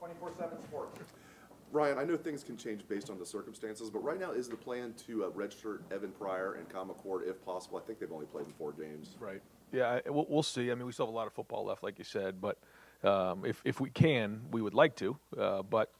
24/7 Sports. Ryan, I know things can change based on the circumstances, but right now is the plan to redshirt Evan Pryor and Kyle McCord if possible? I think they've only played in 4 games. Right. Yeah, we'll see. I mean, we still have a lot of football left, like you said, but if we can, we would like to, but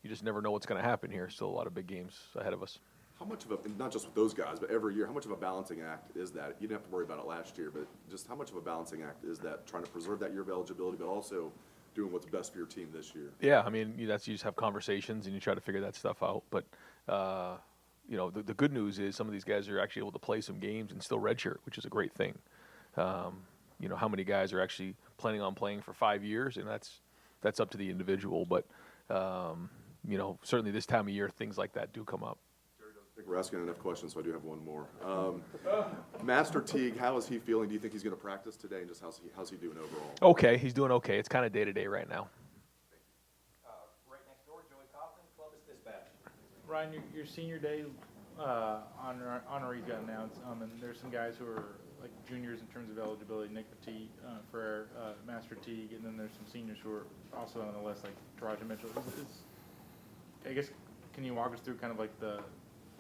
you just never know what's going to happen here. Still a lot of big games ahead of us. How much of a, and not just with those guys, but every year, how much of a balancing act is that? You didn't have to worry about it last year, but just how much of a balancing act is that, trying to preserve that year of eligibility, but also doing what's best for your team this year? Yeah, I mean, you just have conversations and you try to figure that stuff out. But, the good news is some of these guys are actually able to play some games and still redshirt, which is a great thing. How many guys are actually planning on playing for 5 years, and that's up to the individual. But, certainly this time of year, things like that do come up. I think we're asking enough questions, so I do have one more. Master Teague, how is he feeling? Do you think he's going to practice today, and just how's he doing overall? Okay, he's doing okay. It's kind of day-to-day right now. Right next door, Joey Kaufman, Columbus Dispatch. Ryan, your senior day honorees got announced, and there's some guys who are like juniors in terms of eligibility, Nick Petit for Master Teague, and then there's some seniors who are also on the list, like Taraja Mitchell. I guess, can you walk us through kind of like the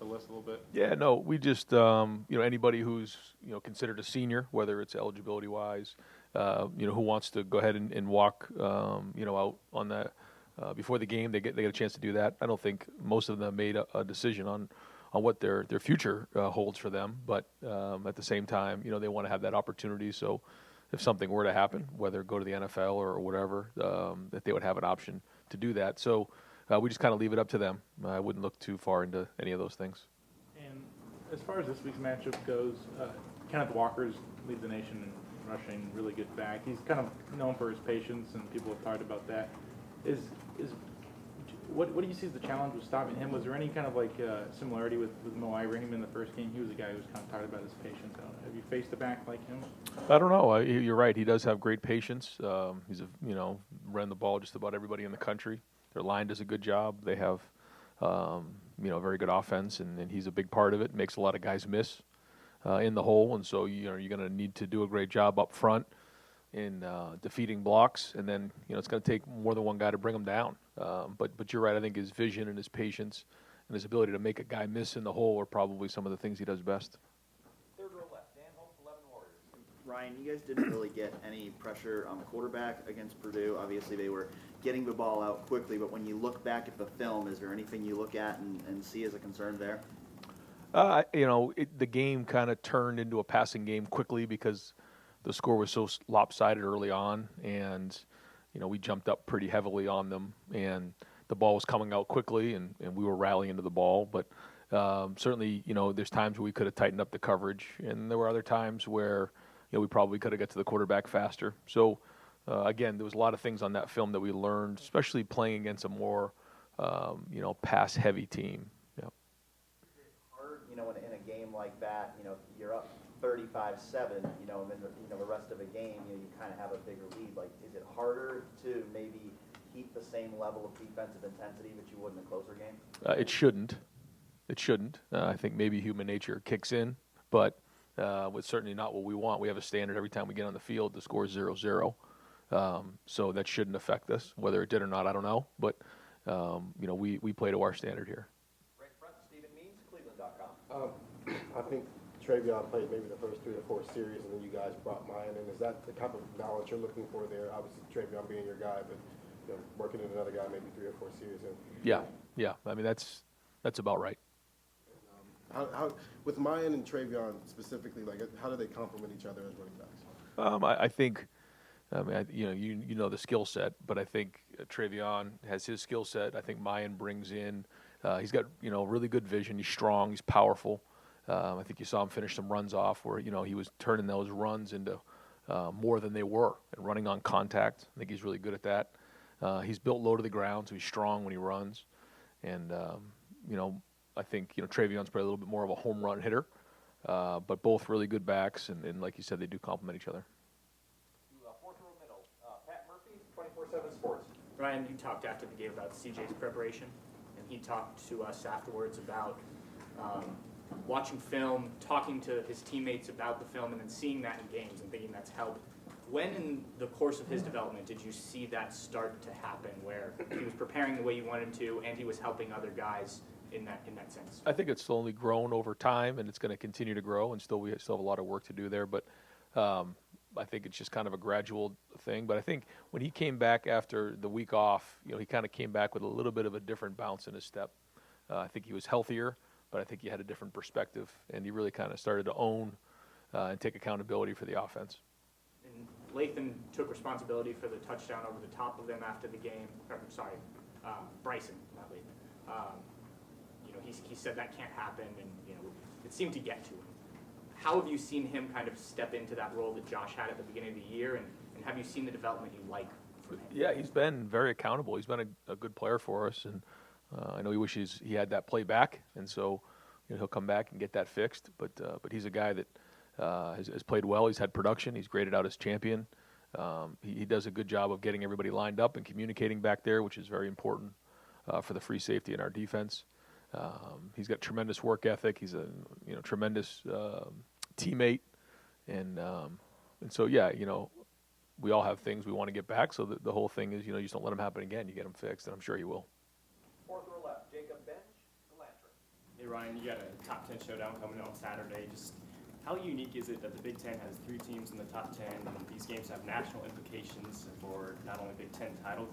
list a little bit? Yeah, no, we just, anybody who's, considered a senior, whether it's eligibility-wise, who wants to go ahead and walk, out on that before the game, they get a chance to do that. I don't think most of them made a decision on what their future holds for them, but at the same time, they want to have that opportunity. So if something were to happen, whether go to the NFL or whatever, that they would have an option to do that. So we just kind of leave it up to them. I wouldn't look too far into any of those things. And as far as this week's matchup goes, Kenneth Walker's leads the nation in rushing, really good back. He's kind of known for his patience, and people have talked about that. What do you see as the challenge with stopping him? Was there any kind of similarity with Mo Ibrahim in the first game? He was a guy who was kind of talked about his patience. Have you faced a back like him? I don't know. You're right. He does have great patience. He's ran the ball just about everybody in the country. Their line does a good job. They have, very good offense, and he's a big part of it. Makes a lot of guys miss in the hole, and so you're going to need to do a great job up front in defeating blocks, and then it's going to take more than one guy to bring him down. But you're right. I think his vision and his patience and his ability to make a guy miss in the hole are probably some of the things he does best. Third row left, Dan Hope, 11 Warriors. Ryan, you guys didn't really get any pressure on the quarterback against Purdue. Obviously, they were getting the ball out quickly, but when you look back at the film, is there anything you look at and see as a concern there? The game kind of turned into a passing game quickly because the score was so lopsided early on, and we jumped up pretty heavily on them, and the ball was coming out quickly, and we were rallying to the ball. But certainly, there's times where we could have tightened up the coverage, and there were other times where we probably could have got to the quarterback faster. So again, there was a lot of things on that film that we learned, especially playing against a more pass-heavy team. Yeah. Is it hard, in a game like that, you're up 35-7, and then the rest of a game, you kind of have a bigger lead. Like, is it harder to maybe keep the same level of defensive intensity that you would in a closer game? It shouldn't. It shouldn't. I think maybe human nature kicks in, but it's certainly not what we want. We have a standard every time we get on the field. The score is 0-0. So that shouldn't affect us. Whether it did or not, I don't know. But, we play to our standard here. Right front, Stephen Means, Cleveland.com. I think Travion played maybe the first 3 or 4 series, and then you guys brought Mayan in. Is that the type of balance you're looking for there? Obviously, Travion being your guy, but working in another guy maybe 3 or 4 series in. Yeah. I mean, that's about right. How with Mayan and Travion specifically, how do they complement each other as running backs? I think, the skill set, but I think Travion has his skill set. I think Mayan brings in, he's got, really good vision. He's strong. He's powerful. I think you saw him finish some runs off where, he was turning those runs into more than they were and running on contact. I think he's really good at that. He's built low to the ground, so he's strong when he runs. And, I think, Travion's probably a little bit more of a home run hitter, but both really good backs. And like you said, they do complement each other. Fourth row middle, Pat Murphy, 24/7 Sports. Ryan, you talked after the game about CJ's preparation, and he talked to us afterwards about watching film, talking to his teammates about the film, and then seeing that in games and thinking that's helped When in the course of his development did you see that start to happen, where he was preparing the way you wanted to, and he was helping other guys in that sense? I think it's slowly grown over time, and it's going to continue to grow, and we still have a lot of work to do there. But I think it's just kind of a gradual thing. But I think when he came back after the week off, he kind of came back with a little bit of a different bounce in his step. I think he was healthier, but I think he had a different perspective, and he really kind of started to own and take accountability for the offense. And Lathan took responsibility for the touchdown over the top of them after the game. Bryson, not Lathan. He said that can't happen, and it seemed to get to him. How have you seen him kind of step into that role that Josh had at the beginning of the year, and have you seen the development you like from him? Yeah, he's been very accountable. He's been a good player for us, and I know he wishes he had that play back, and so he'll come back and get that fixed. But he's a guy that has played well. He's had production. He's graded out as champion. He does a good job of getting everybody lined up and communicating back there, which is very important for the free safety in our defense. He's got tremendous work ethic. He's a tremendous teammate, and so we all have things we want to get back. So the whole thing is you just don't let them happen again. You get them fixed, and I'm sure he will. Fourth row left, Jacob Bench, Galantry. Hey Ryan, you got a top 10 showdown coming on Saturday. Just how unique is it that the Big Ten has 3 teams in the top 10, and these games have national implications for not only Big Ten title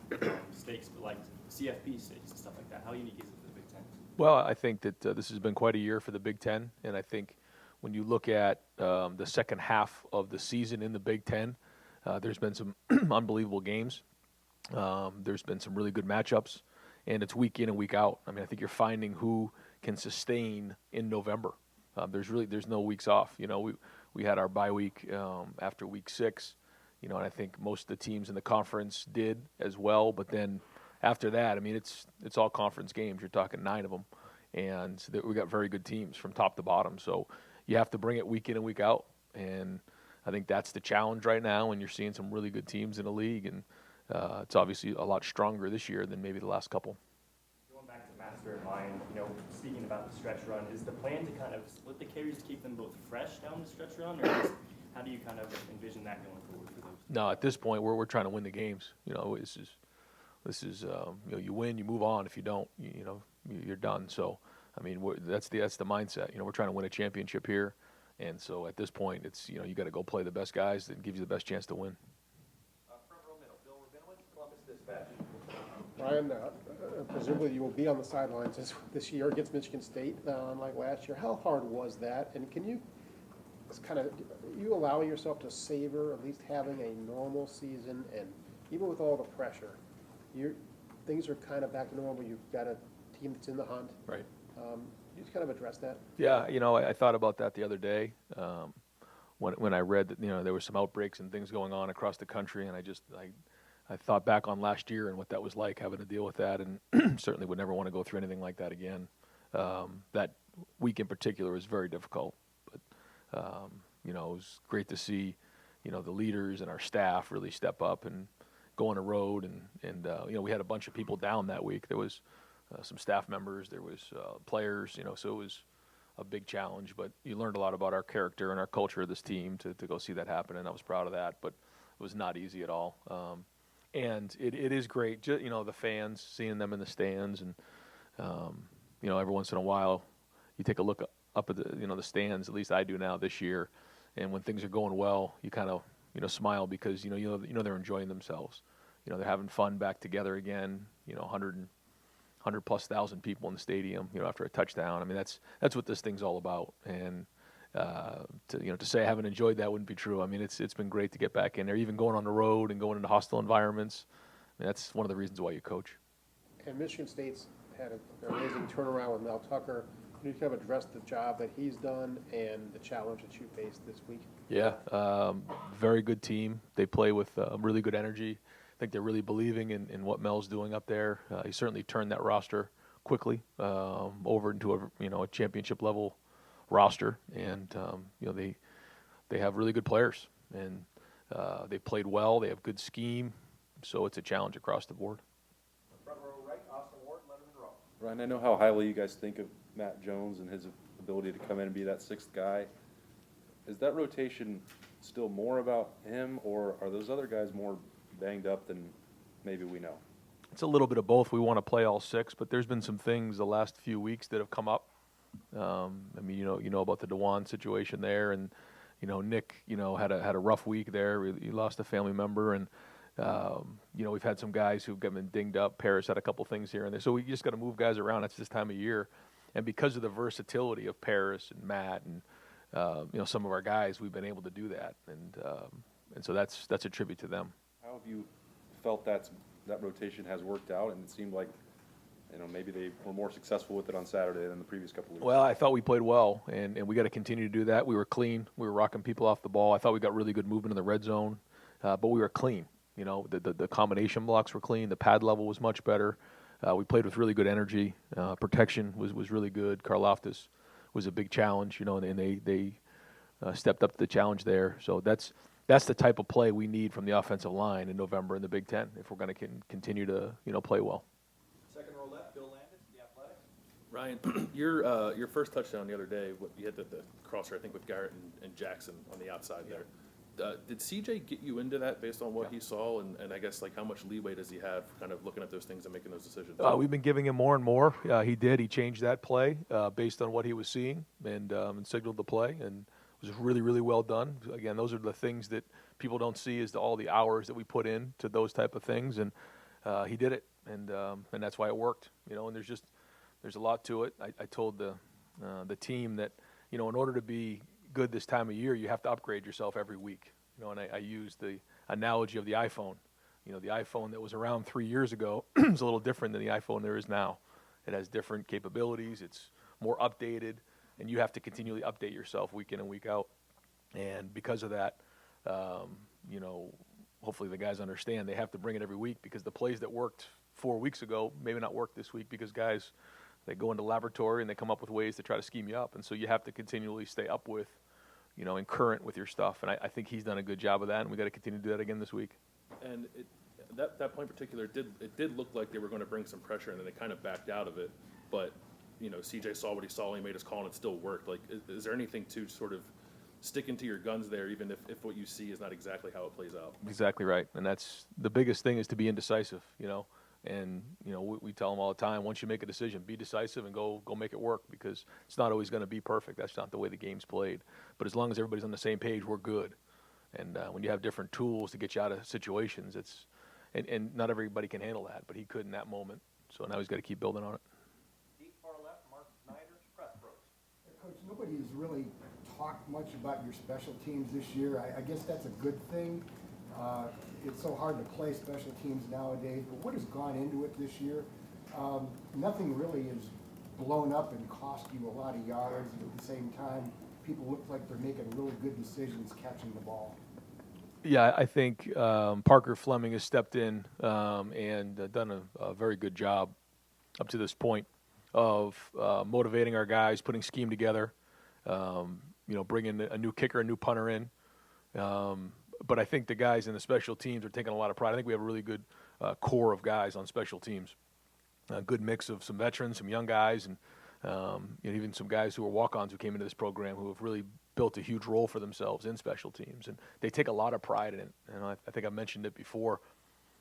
stakes, but like CFP stakes and stuff like that? How unique is it for the Big Ten? Well, I think that this has been quite a year for the Big Ten, and I think when you look at the second half of the season in the Big Ten, there's been some unbelievable games. There's been some really good matchups, and it's week in and week out. I mean, I think you're finding who can sustain in November. There's no weeks off. We had our bye week after week 6, and I think most of the teams in the conference did as well. But then after that, I mean, it's all conference games. You're talking 9 of them, and we got very good teams from top to bottom. So you have to bring it week in and week out, and I think that's the challenge right now. And you're seeing some really good teams in the league, and it's obviously a lot stronger this year than maybe the last couple. Going back to Master in mind, speaking about the stretch run, is the plan to kind of split the carries to keep them both fresh down the stretch run, or how do you kind of envision that going forward for those? No, at this point, we're trying to win the games. This is you win, you move on. If you don't, you're done. So, I mean, that's the mindset. We're trying to win a championship here, and so at this point, it's you got to go play the best guys that gives you the best chance to win. Front row middle, Bill Rabinowitz, Columbus Dispatch. Ryan, presumably you will be on the sidelines this year against Michigan State, unlike last year. How hard was that? And can you you allow yourself to savor at least having a normal season, and even with all the pressure, things are kind of back to normal. You've got a team that's in the hunt. Right. You just kind of address that. Yeah, I thought about that the other day when I read that there were some outbreaks and things going on across the country, and I thought back on last year and what that was like, having to deal with that, and certainly would never want to go through anything like that again. That week in particular was very difficult, but it was great to see the leaders and our staff really step up and go on the road, and we had a bunch of people down that week. There was some staff members, there was players, so it was a big challenge, but you learned a lot about our character and our culture of this team to go see that happen, and I was proud of that, but it was not easy at all. And it is great, the fans, seeing them in the stands, and every once in a while you take a look up at the stands. At least I do now this year, and when things are going well, you kind of smile because they're enjoying themselves. They're having fun back together again. 100,000+ people in the stadium. After a touchdown. I mean, that's what this thing's all about. And to say I haven't enjoyed that wouldn't be true. I mean, it's been great to get back in there, even going on the road and going into hostile environments. I mean, that's one of the reasons why you coach. And Michigan State's had an amazing turnaround with Mel Tucker. Can you kind of address the job that he's done and the challenge that you faced this week? Yeah, very good team. They play with really good energy. I think they're really believing in what Mel's doing up there. He certainly turned that roster quickly over into a championship level roster, and they have really good players, and they played well. They have good scheme, so it's a challenge across the board. Front row right, Austin Ward, Letterman Row. Ryan, I know how highly you guys think of Matt Jones and his ability to come in and be that 6th guy. is that rotation still more about him, or are those other guys more banged up than maybe we know? It's a little bit of both. We want to play all six, but there's been some things the last few weeks that have come up. I mean, you know about the DeWan situation there, and Nick, had a rough week there. He lost a family member, and we've had some guys who've been dinged up. Paris had a couple things here and there, so we just got to move guys around. That's this time of year, and because of the versatility of Paris and Matt and some of our guys, we've been able to do that, and so that's a tribute to them. How have you felt that rotation has worked out, and it seemed like maybe they were more successful with it on Saturday than the previous couple weeks? Well, I thought we played well, and we got to continue to do that. We were clean. We were rocking people off the ball. I thought we got really good movement in the red zone, but we were clean. The combination blocks were clean. The pad level was much better. We played with really good energy. Protection was really good. Karlaftis was a big challenge, and they stepped up to the challenge there. So that's the type of play we need from the offensive line in November in the Big Ten if we're going to continue to play well. Second row left, Bill Landis, The Athletic. Ryan, your first touchdown the other day, you had the crosser, I think, with Garrett and Jackson on the outside there. Did CJ get you into that based on what he saw, and I guess how much leeway does he have kind of looking at those things and making those decisions? We've been giving him more and more. He changed that play based on what he was seeing and signaled the play, and it was really, really well done. Again, those are the things that people don't see is all the hours that we put in to those type of things, and he did it, and that's why it worked. And there's a lot to it. I told the team that in order to be good this time of year, you have to upgrade yourself every week. And I used the analogy of the iPhone. The iPhone that was around 3 years ago is a little different than the iPhone there is now. It has different capabilities. It's more updated, and you have to continually update yourself week in and week out. And because of that, hopefully the guys understand they have to bring it every week, because the plays that worked 4 weeks ago maybe not work this week, because guys, they go into laboratory and they come up with ways to try to scheme you up. And so you have to continually stay up with, and current with your stuff. And I think he's done a good job of that, and we got to continue to do that again this week. And that point in particular, it did look like they were going to bring some pressure, and then they kind of backed out of it. But, CJ saw what he saw, he made his call, and it still worked. Is there anything to sort of sticking to your guns there, even if what you see is not exactly how it plays out? Exactly right. And that's the biggest thing, is to be indecisive, And, we tell them all the time, once you make a decision, be decisive and go make it work, because it's not always going to be perfect. That's not the way the game's played. But as long as everybody's on the same page, we're good. And when you have different tools to get you out of situations, and not everybody can handle that, but he could in that moment. So now he's got to keep building on it. Deep far left, Mark Snyder, Press Pros. Coach, nobody has really talked much about your special teams this year. I guess that's a good thing. It's so hard to play special teams nowadays, but what has gone into it this year? Nothing really is blown up and cost you a lot of yards, and at the same time, people look like they're making really good decisions catching the ball. Yeah, I think Parker Fleming has stepped in and done a very good job up to this point of motivating our guys, putting scheme together, bringing a new kicker, a new punter in. But I think the guys in the special teams are taking a lot of pride. I think we have a really good core of guys on special teams. A good mix of some veterans, some young guys, and even some guys who are walk-ons who came into this program who have really built a huge role for themselves in special teams. And they take a lot of pride in it. And I think I mentioned it before.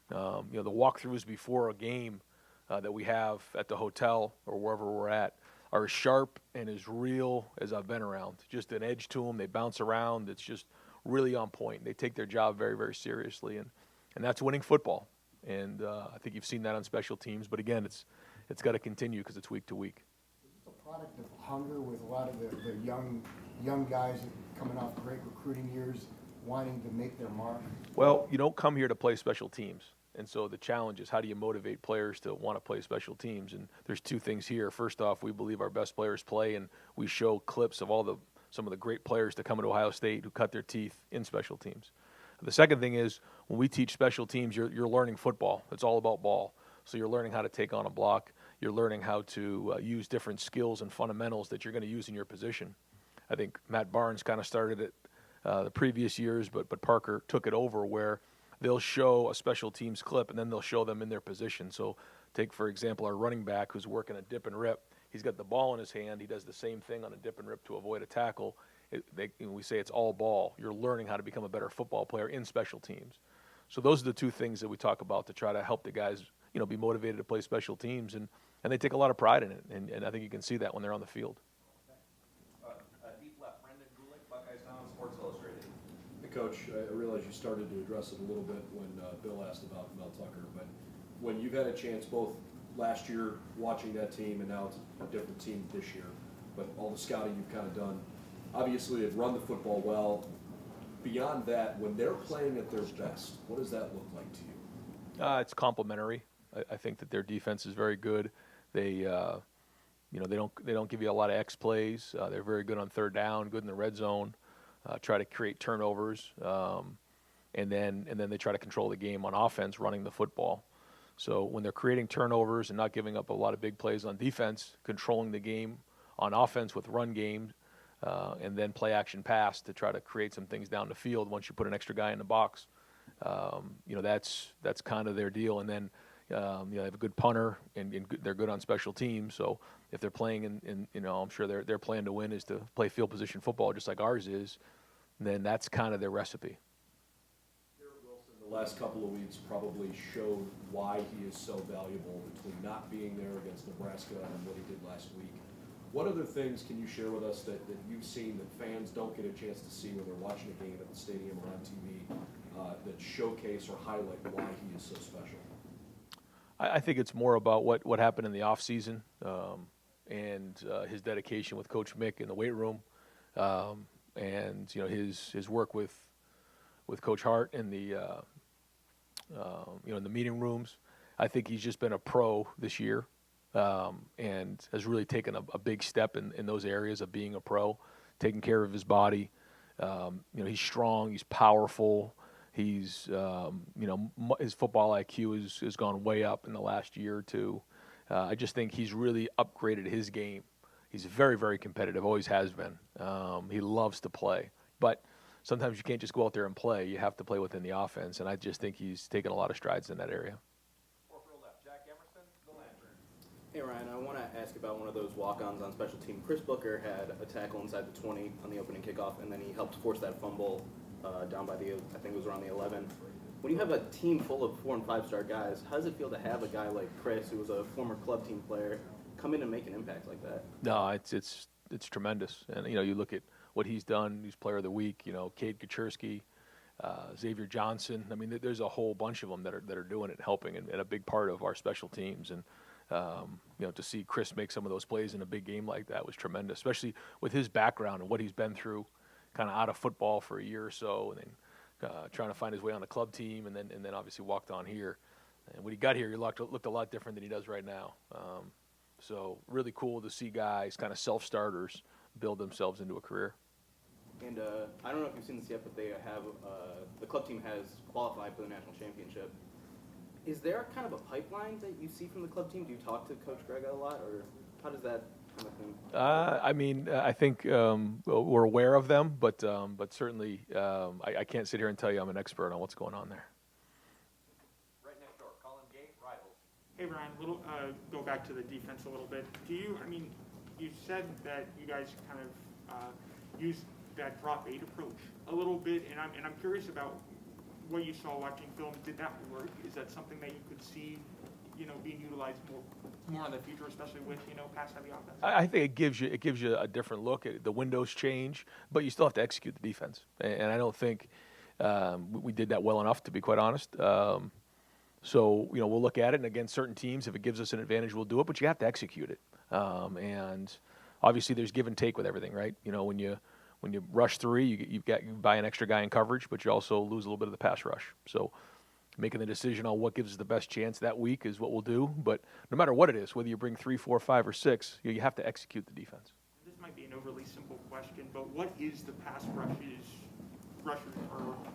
The walkthroughs before a game that we have at the hotel or wherever we're at are as sharp and as real as I've been around. Just an edge to them. They bounce around. It's just really on point. They take their job very, very seriously, and that's winning football. And I think you've seen that on special teams. But again, it's got to continue because it's week to week. It's a product of hunger with a lot of the young guys coming off great recruiting years, wanting to make their mark. Well, you don't come here to play special teams. And so the challenge is, how do you motivate players to want to play special teams? And there's two things here. First off, we believe our best players play, and we show clips of some of the great players to come into Ohio State who cut their teeth in special teams. The second thing is, when we teach special teams, you're learning football. It's all about ball. So you're learning how to take on a block. You're learning how to use different skills and fundamentals that you're going to use in your position. I think Matt Barnes kind of started it the previous years, but Parker took it over, where they'll show a special teams clip and then they'll show them in their position. So take, for example, our running back who's working a dip and rip. He's got the ball in his hand. He does the same thing on a dip and rip to avoid a tackle, we say it's all ball. You're learning how to become a better football player in special teams. So those are the two things that we talk about to try to help the guys, be motivated to play special teams, and they take a lot of pride in it, and I think you can see that when they're on the field. Deep left, Brendan Gulick, Buckeyes Now, Sports Illustrated. Hey, Coach, I realize you started to address it a little bit when Bill asked about Mel Tucker, but when you've had a chance both last year watching that team and now it's a different team this year, but all the scouting you've kind of done, obviously they've run the football well. Beyond that, when they're playing at their best, what does that look like to you? It's complementary. I think that their defense is very good. They, they don't give you a lot of X plays. They're very good on third down, good in the red zone. Try to create turnovers, and then they try to control the game on offense, running the football. So when they're creating turnovers and not giving up a lot of big plays on defense, controlling the game on offense with run game, and then play action pass to try to create some things down the field once you put an extra guy in the box. That's kind of their deal. And then they have a good punter, and they're good on special teams. So if they're playing in I'm sure their plan to win is to play field position football just like ours is, then that's kind of their recipe. The last couple of weeks probably showed why he is so valuable between not being there against Nebraska and what he did last week. What other things can you share with us that you've seen that fans don't get a chance to see when they're watching a game at the stadium or on TV that showcase or highlight why he is so special? I think it's more about what happened in the offseason, and his dedication with Coach Mick in the weight room, and his work with Coach Hart in the in the meeting rooms. I think he's just been a pro this year, and has really taken a big step in those areas of being a pro, taking care of his body. He's strong, he's powerful. He's, his football IQ has gone way up in the last year or two. I just think he's really upgraded his game. He's very, very competitive, always has been. He loves to play. But sometimes you can't just go out there and play. You have to play within the offense, and I just think he's taken a lot of strides in that area. Fourth row left, Jack Emerson, The Lantern. Hey Ryan, I want to ask about one of those walk-ons on special team. Chris Booker had a tackle inside the 20 on the opening kickoff, and then he helped force that fumble down by I think it was around the 11. When you have a team full of 4- and 5-star guys, how does it feel to have a guy like Chris, who was a former club team player, come in and make an impact like that? No, it's tremendous. And, you look at what he's done. He's player of the week, Cade Kaczerski, Xavier Johnson. I mean, there's a whole bunch of them that are doing it, helping, and a big part of our special teams. And, to see Chris make some of those plays in a big game like that was tremendous, especially with his background and what he's been through, kind of out of football for a year or so, and then trying to find his way on the club team, and then obviously walked on here. And when he got here, he looked a lot different than he does right now. So really cool to see guys, kind of self-starters, build themselves into a career. And I don't know if you've seen this yet, but they have the club team has qualified for the national championship. Is there kind of a pipeline that you see from the club team? Do you talk to Coach Greg a lot, or how does that kind of thing? I think we're aware of them, but certainly I can't sit here and tell you I'm an expert on what's going on there. Right next door, Colin Gate, Rivals. Hey Ryan, go back to the defense a little bit. You said that you guys kind of use that drop 8 approach a little bit, and I'm curious about what you saw watching film. Did that work? Is that something that you could see, being utilized more in the future, especially with pass-heavy offense? I think it gives you a different look. The windows change, but you still have to execute the defense, and I don't think we did that well enough, to be quite honest. So we'll look at it, and against certain teams, if it gives us an advantage, we'll do it. But you have to execute it, and obviously there's give and take with everything, right? When you rush 3, you buy an extra guy in coverage, but you also lose a little bit of the pass rush. So making the decision on what gives us the best chance that week is what we'll do. But no matter what it is, whether you bring 3, 4, 5, or 6, you have to execute the defense. This might be an overly simple question, but what is the pass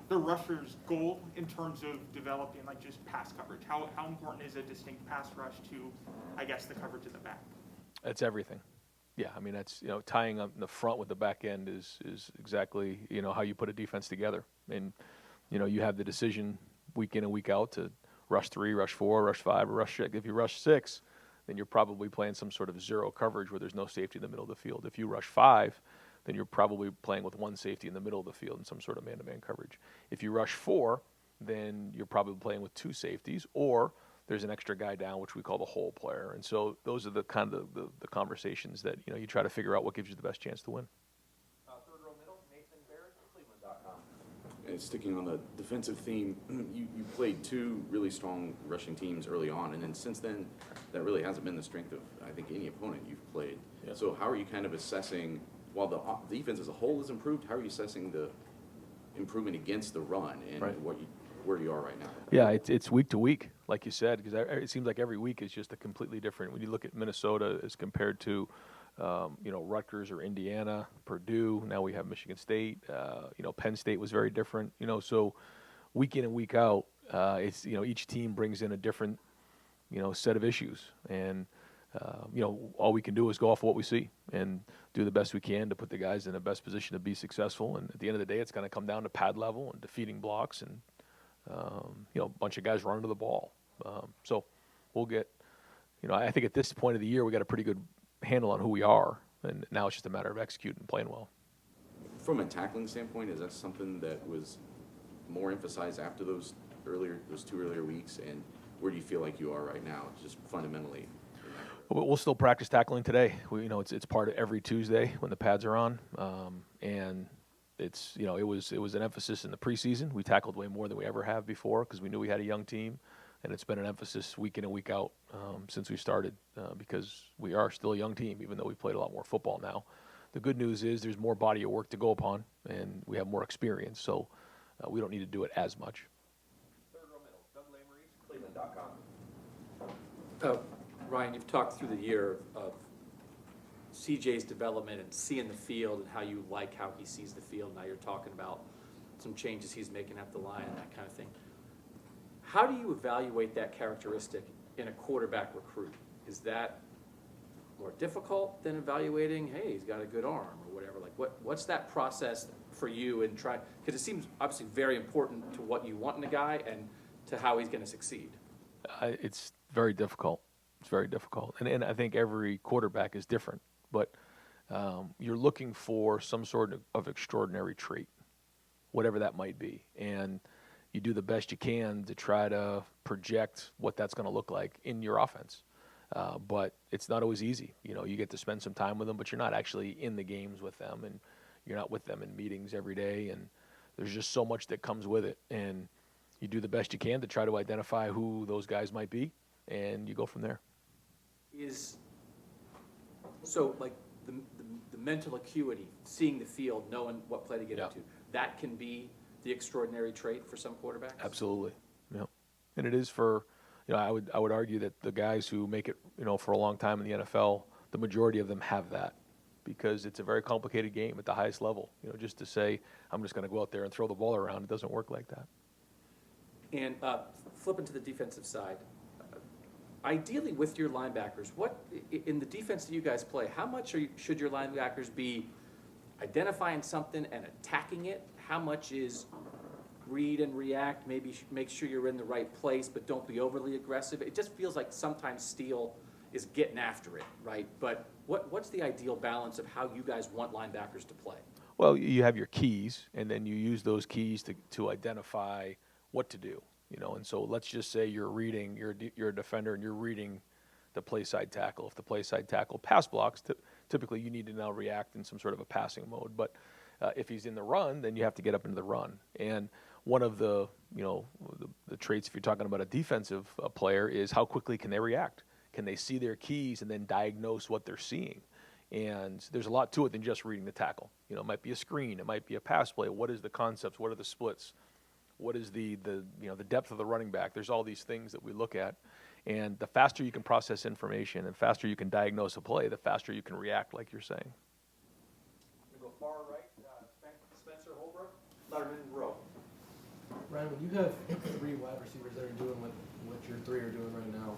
rusher's goal in terms of developing just pass coverage? How important is a distinct pass rush to, I guess, the coverage of the back? That's everything. Yeah, I mean, that's, tying up the front with the back end is exactly, how you put a defense together. And, you have the decision week in and week out to rush 3, rush 4, rush 5, or rush 6. If you rush 6, then you're probably playing some sort of zero coverage where there's no safety in the middle of the field. If you rush 5, then you're probably playing with one safety in the middle of the field in some sort of man-to-man coverage. If you rush 4, then you're probably playing with 2 safeties, or there's an extra guy down, which we call the hole player. And so those are the kind of the conversations that, you know, you try to figure out what gives you the best chance to win. Third row middle, Nathan Barrett, Cleveland.com. And sticking on the defensive theme, you played 2 really strong rushing teams early on, and then since then, that really hasn't been the strength of, I think, any opponent you've played. Yeah. So how are you kind of assessing, while the defense as a whole has improved, how are you assessing the improvement against the run and Right. where you are right now? Yeah, it's week to week, like you said, because it seems like every week is just a completely different. When you look at Minnesota as compared to, you know, Rutgers or Indiana, Purdue. Now we have Michigan State. You know, Penn State was very different. You know, so week in and week out, it's, you know, each team brings in a different, you know, set of issues, and you know, all we can do is go off what we see and do the best we can to put the guys in the best position to be successful. And at the end of the day, it's going to come down to pad level and defeating blocks and you know, a bunch of guys running to the ball. So we'll get, you know, I think at this point of the year, we got a pretty good handle on who we are, and now it's just a matter of executing and playing well. From a tackling standpoint, is that something that was more emphasized after those 2 earlier weeks, and where do you feel like you are right now, just fundamentally? We'll still practice tackling today. You know, it's part of every Tuesday when the pads are on, and it's, you know, it was an emphasis in the preseason. We tackled way more than we ever have before because we knew we had a young team, and it's been an emphasis week in and week out since we started because we are still a young team, even though we played a lot more football now. The good news is there's more body of work to go upon, and we have more experience, so we don't need to do it as much. Third row middle, Doug Lamery, Cleveland.com. Ryan, you've talked through the year of CJ's development and seeing the field and how you like how he sees the field. Now you're talking about some changes he's making at the line and that kind of thing. How do you evaluate that characteristic in a quarterback recruit? Is that more difficult than evaluating, hey, he's got a good arm or whatever? Like, what's that process for you in trying, because it seems obviously very important to what you want in a guy and to how he's going to succeed. It's very difficult. It's very difficult. And I think every quarterback is different. But you're looking for some sort of extraordinary trait, whatever that might be. And you do the best you can to try to project what that's going to look like in your offense. But it's not always easy. You know, you get to spend some time with them, but you're not actually in the games with them, and you're not with them in meetings every day. And there's just so much that comes with it. And you do the best you can to try to identify who those guys might be, and you go from there. So like the mental acuity, seeing the field, knowing what play to get into, that can be the extraordinary trait for some quarterbacks? Absolutely. Yeah. And it is for, you know, I would argue that the guys who make it, you know, for a long time in the NFL, the majority of them have that because it's a very complicated game at the highest level. You know, just to say, I'm just going to go out there and throw the ball around, it doesn't work like that. And flipping to the defensive side, ideally with your linebackers, what in the defense that you guys play, how much should your linebackers be identifying something and attacking it? How much is read and react, maybe make sure you're in the right place, but don't be overly aggressive? It just feels like sometimes Steele is getting after it, right? But what's the ideal balance of how you guys want linebackers to play? Well, you have your keys, and then you use those keys to identify what to do. You know, and so let's just say you're a defender, and you're reading the play side tackle. If the play side tackle pass blocks, typically you need to now react in some sort of a passing mode. But if he's in the run, then you have to get up into the run. And one of the, you know, the traits, if you're talking about a defensive player, is how quickly can they react? Can they see their keys and then diagnose what they're seeing? And there's a lot to it than just reading the tackle. You know, it might be a screen, it might be a pass play. What is the concepts? What are the splits? What is the you know, the depth of the running back? There's all these things that we look at, and the faster you can process information and faster you can diagnose a play, the faster you can react, like you're saying. We go far right, Spencer Holbrook, Letterman Row. Ryan, when you have 3 wide receivers that are doing what your 3 are doing right now,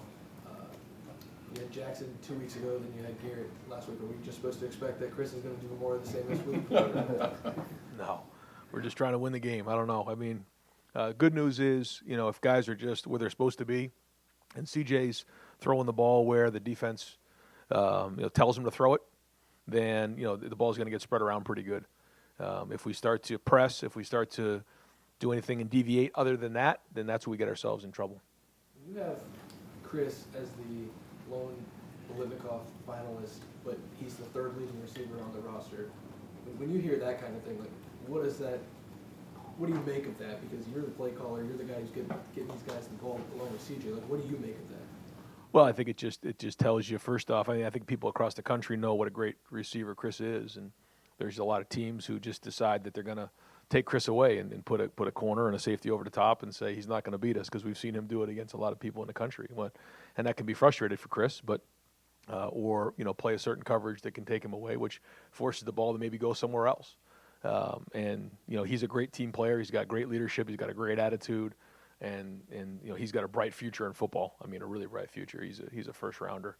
you had Jackson 2 weeks ago, then you had Garrett last week. Are we just supposed to expect that Chris is going to do more of the same this week? No, we're just trying to win the game. I don't know. I mean, good news is, you know, if guys are just where they're supposed to be, and CJ's throwing the ball where the defense, you know, tells him to throw it, then the ball's going to get spread around pretty good. If we start to press, if we start to do anything and deviate other than that, then that's where we get ourselves in trouble. You have Chris as the lone Bolivikoff finalist, but he's the third leading receiver on the roster. When you hear that kind of thing, like, what do you make of that? Because you're the play caller, you're the guy who's getting these guys the ball along with CJ. Like, what do you make of that? Well, I think it just tells you, first off, I think people across the country know what a great receiver Chris is, and there's a lot of teams who just decide that they're going to take Chris away and put a corner and a safety over the top and say he's not going to beat us because we've seen him do it against a lot of people in the country. And that can be frustrated for Chris, but or play a certain coverage that can take him away, which forces the ball to maybe go somewhere else. And he's a great team player. He's got great leadership. He's got a great attitude, and he's got a bright future in football. I mean, a really bright future. He's a first rounder.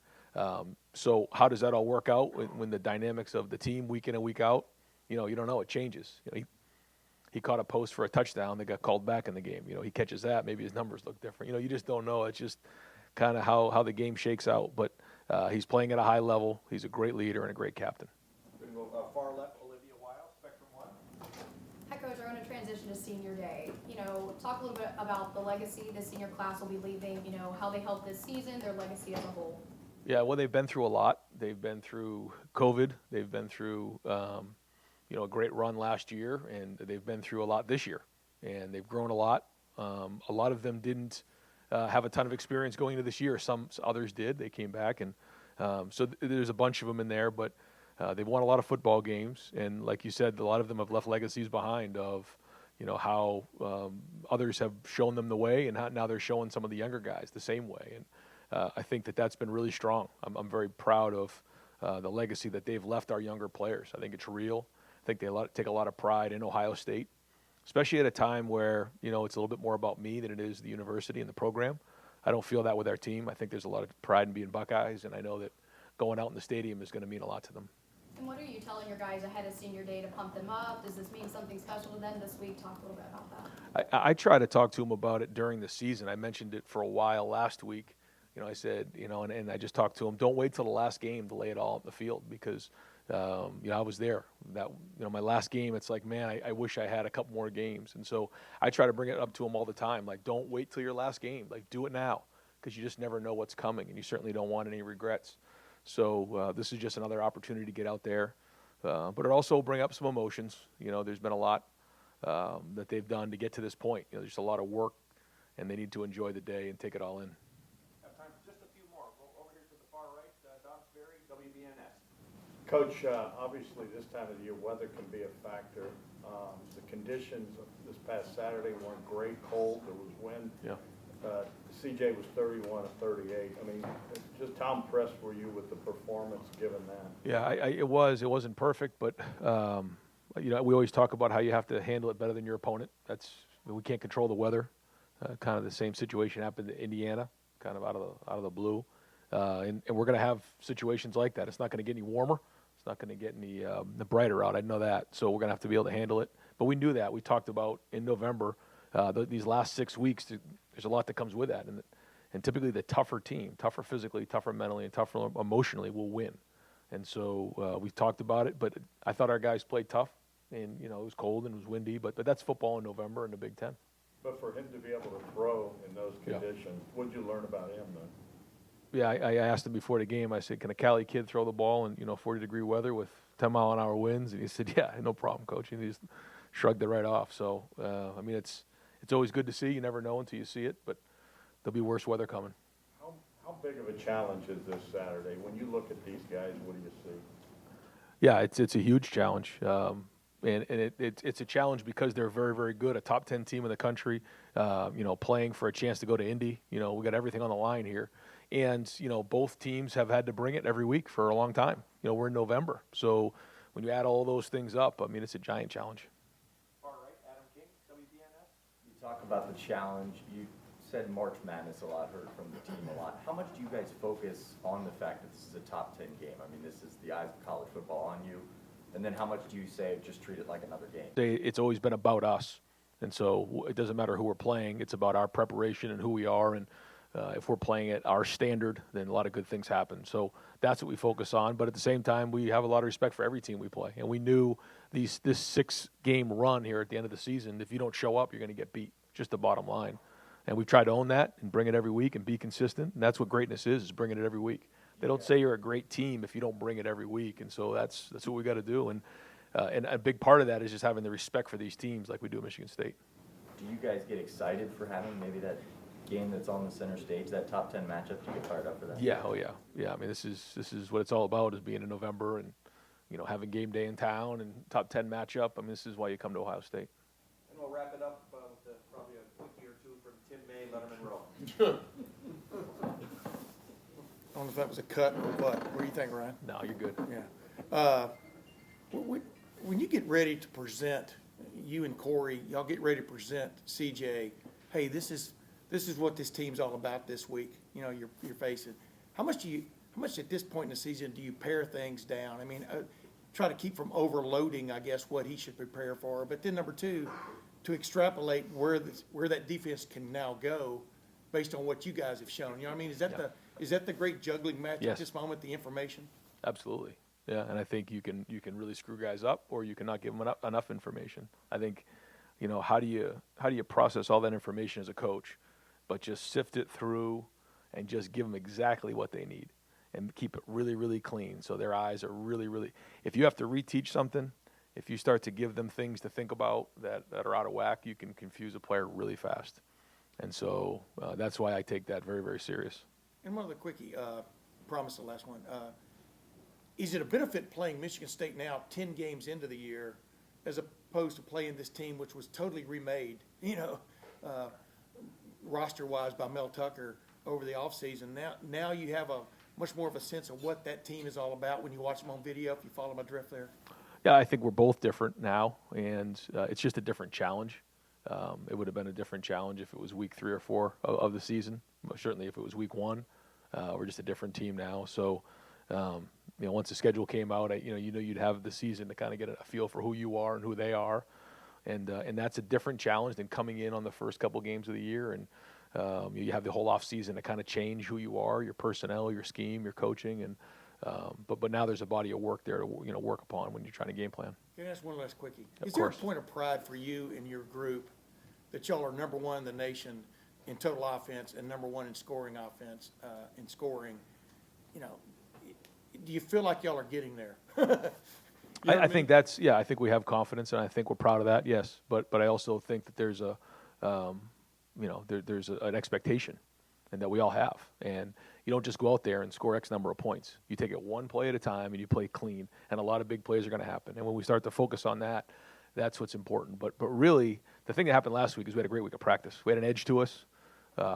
So how does that all work out when the dynamics of the team week in and week out? You don't know. It changes. He caught a post for a touchdown that got called back in the game. He catches that, maybe his numbers look different. You just don't know. It's just kind of how the game shakes out. But he's playing at a high level. He's a great leader and a great captain. Far left, Olivia Weil, Spectrum One. Hi, Coach. I want to transition to senior day. Talk a little bit about the legacy the senior class will be leaving, how they helped this season, their legacy as a whole. Yeah, well, they've been through a lot. They've been through COVID. They've been through, a great run last year, and they've been through a lot this year. And they've grown a lot. A lot of them didn't have a ton of experience going into this year. Some others did. They came back, and so there's a bunch of them in there. But they've won a lot of football games, and like you said, a lot of them have left legacies behind of, how others have shown them the way, and how now they're showing some of the younger guys the same way. And I think that's been really strong. I'm very proud of the legacy that they've left our younger players. I think it's real. I think they take a lot of pride in Ohio State, especially at a time where, it's a little bit more about me than it is the university and the program. I don't feel that with our team. I think there's a lot of pride in being Buckeyes, and I know that going out in the stadium is going to mean a lot to them. And what are you telling your guys ahead of senior day to pump them up? Does this mean something special to them this week? Talk a little bit about that. I try to talk to them about it during the season. I mentioned it for a while last week. I said, and I just talked to them, don't wait till the last game to lay it all on the field because, I was there. My last game, it's like, man, I wish I had a couple more games. And so I try to bring it up to them all the time. Like, don't wait till your last game. Like, do it now because you just never know what's coming, and you certainly don't want any regrets. So this is just another opportunity to get out there. But it also bring up some emotions. There's been a lot that they've done to get to this point. There's a lot of work, and they need to enjoy the day and take it all in. Have time for just a few more. Over here to the far right, Don Sperry, WBNS. Coach, obviously this time of the year, weather can be a factor. The conditions of this past Saturday weren't great, cold, there was wind. Yeah. CJ was 31 of 38. I mean, just how impressed were you with the performance given that? Yeah, it wasn't perfect, but we always talk about how you have to handle it better than your opponent. We can't control the weather. Kind of the same situation happened in Indiana, kind of out of the blue, and we're going to have situations like that. It's not going to get any warmer. It's not going to get any brighter out. I know that, so we're going to have to be able to handle it. But we knew that. We talked about in November these last 6 weeks. There's a lot that comes with that, and typically the tougher team, tougher physically, tougher mentally, and tougher emotionally will win. And so we talked about it, but I thought our guys played tough, and it was cold and it was windy, but that's football in November in the Big Ten. But for him to be able to throw in those conditions, what did you learn about him then? Yeah, I asked him before the game. I said, "Can a Cali kid throw the ball in 40-degree weather with 10-mile-an-hour winds?" And he said, "Yeah, no problem, coach." And he just shrugged it right off. So it's always good to see. You never know until you see it, but there'll be worse weather coming. How big of a challenge is this Saturday? When you look at these guys, what do you see? Yeah, it's a huge challenge, and it's a challenge because they're very, very good, a top 10 team in the country. Playing for a chance to go to Indy. We got everything on the line here, and both teams have had to bring it every week for a long time. We're in November, so when you add all those things up, it's a giant challenge. Far right, Adam King, WBNS. You talk about the challenge. You said March Madness a lot, heard from the team a lot. How much do you guys focus on the fact that this is a top 10 game? I mean, this is the eyes of college football on you. And then how much do you say just treat it like another game? It's always been about us. And so it doesn't matter who we're playing. It's about our preparation and who we are. And if we're playing at our standard, then a lot of good things happen. So that's what we focus on. But at the same time, we have a lot of respect for every team we play. And we knew this 6-game run here at the end of the season, if you don't show up, you're going to get beat. Just the bottom line. And we've tried to own that and bring it every week and be consistent. And that's what greatness is bringing it every week. They don't say you're a great team if you don't bring it every week. And so that's what we got to do. And a big part of that is just having the respect for these teams like we do at Michigan State. Do you guys get excited for having maybe that game that's on the center stage, that top 10 matchup? Do you get fired up for that? Yeah, oh yeah. Yeah, I mean, this is what it's all about, is being in November and, having game day in town and top 10 matchup. I mean, this is why you come to Ohio State. And we'll wrap it up with probably a quickie or two from Tim May, Letterman Row. I don't know if that was a cut or what. What do you think, Ryan? No, you're good. Yeah. When you get ready to present, you and Corey, y'all get ready to present CJ, hey, this is what this team's all about this week. You're facing. How much at this point in the season do you pare things down? I mean, try to keep from overloading, I guess, what he should prepare for. But then number two, to extrapolate where that defense can now go based on what you guys have shown. You know what I mean? Is that the great juggling match at this moment, the information? Absolutely. Yeah, and I think you can really screw guys up, or you cannot give them enough information. I think, how do you process all that information as a coach, but just sift it through and just give them exactly what they need and keep it really, really clean so their eyes are really, really – if you have to reteach something, if you start to give them things to think about that are out of whack, you can confuse a player really fast. And so that's why I take that very, very serious. And one other quickie, promise the last one. Is it a benefit playing Michigan State now 10 games into the year as opposed to playing this team which was totally remade, roster-wise by Mel Tucker over the offseason? Now you have a much more of a sense of what that team is all about when you watch them on video, if you follow my drift there. Yeah, I think we're both different now, and it's just a different challenge. It would have been a different challenge if it was week 3 or 4 of the season. Certainly if it was week 1. We're just a different team now. So, once the schedule came out, you'd have the season to kind of get a feel for who you are and who they are. And that's a different challenge than coming in on the first couple games of the year. And you have the whole off season to kind of change who you are, your personnel, your scheme, your coaching. And but now there's a body of work there to work upon when you're trying to game plan. Can I ask one last quickie? Of Is there a course. point of pride for you and your group that y'all are number 1 in the nation in total offense and number 1 in scoring offense, in scoring? Do you feel like y'all are getting there? I think I think we have confidence, and I think we're proud of that, yes. But I also think that there's there's an expectation, and that we all have. And you don't just go out there and score X number of points. You take it one play at a time, and you play clean. And a lot of big plays are going to happen. And when we start to focus on that, that's what's important. But really, the thing that happened last week is we had a great week of practice. We had an edge to us.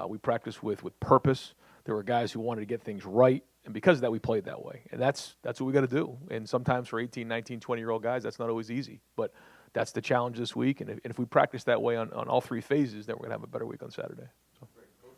We practiced with purpose. There were guys who wanted to get things right. And because of that, we played that way. And that's what we got to do. And sometimes for 18, 19, 20-year-old guys, that's not always easy. But that's the challenge this week. And if we practice that way on all 3 phases, then we're going to have a better week on Saturday. So.